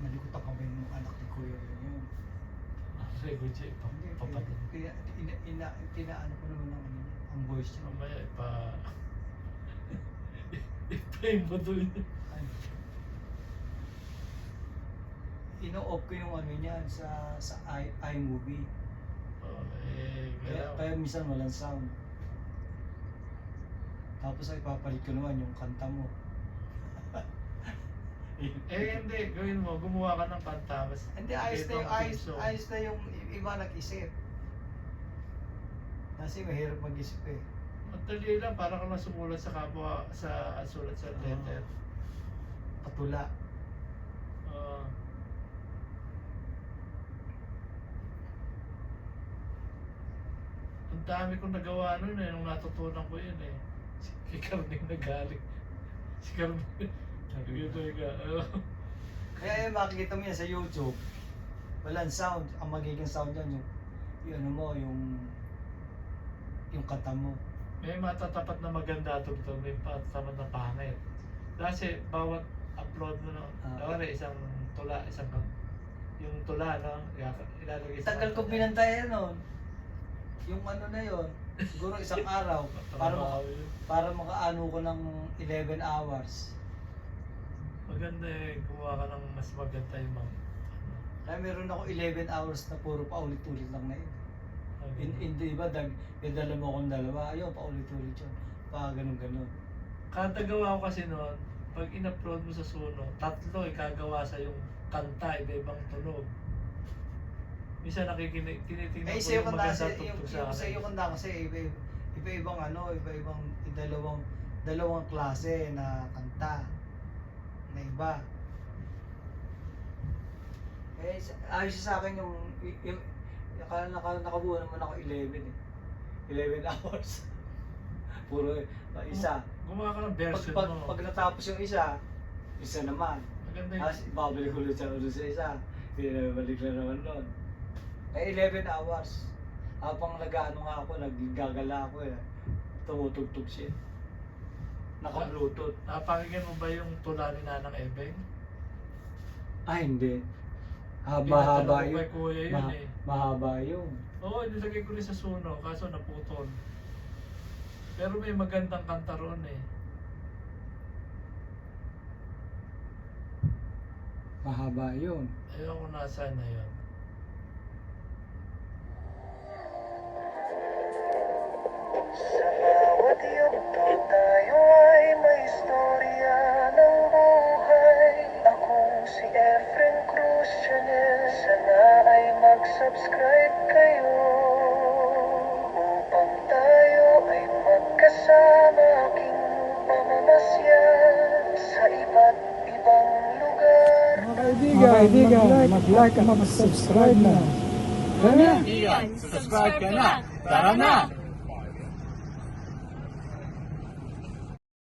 nalikot ang kamay ng anak ni Kuya yun. Regulche, Hindi, papatid. pinaano ko naman ng ano niya, ang voice niya. Mamaya ipa-im mo doon. Ano? Ino-off ko yung ano niyan sa iMovie. Kaya minsan walang sound. Tapos ay ipapalit ko naman yung kanta mo. Hindi, gawin mo, gumawa ka ng kanta. Hindi, ayos na yung iba nag-isip. Kasi mahirap mag-isip eh. Madali lang, para ka lang sumulat sa kapwa, sulat sa letter. Patula. Ang dami kong nagawa nun eh, nung natutunan ko yun eh. Si Carming nagaling. Si Carming. Kaya yung makikita mo yan sa YouTube, walang sound. Ang magiging sound yan yung ano mo, yung kanta mo. May matatapat na maganda tugtog, may matatapat na pangit. Kasi bawat upload mo no, dawari isang tula, yung tula no, ilalagay sa Tagal ko pinantay nun. Yung ano na yon, siguro isang araw para makaano ko ng 11 hours. Maganda eh, gumawa ka ng mas maganda yung mga Kaya meron ako 11 hours na puro paulit-ulit lang na yun. Hindi ba, dala mo akong dalawa, ayun, paulit-ulit yun. Ganun-ganun. Kada gawa ko kasi noon, pag in-upload mo sa Suno, 3 ikagawa sa yung kanta, iba-ibang tunog. Minsan tinitingnan ko Sa'yo yung kanta maganda kasi, tugtog sa akin. sa'yo kanta kasi iba-ibang dalawang klase na kanta na iba. Ayos sa akin yung nakabuo naman ako 11 eh. 11 hours. Puro isa. Gumawa ka ng version mo. Pag natapos yung isa naman. Maganda yun. Tapos babalik ulit sa isa. Balik na naman nun. Kaya 11 hours. Habang nag-ano nga ako, naggagala ako eh. Tumutugtog siya. Naka-bluetooth. Napakinggan mo ba yung tula ni Nanang Ebeng? Hindi. Mahaba yun. Kay Kuya yun eh. Mahaba yun. Oo, nilagay ko rin sa Suno, kaso naputol. Pero may magandang kanta roon eh. Mahaba yun. Ayaw ko nasaan na yun. Sa bawat yugto tayo ay may istorya ng buhay. Akong si Efren Cruz Channel. Sana ay mag-subscribe kayo upang tayo ay magkasama aking pamamasyan sa iba't ibang lugar. Mga kaibigan, mag-like at mag-subscribe na. Tara na! Subscribe ka na! Tara na!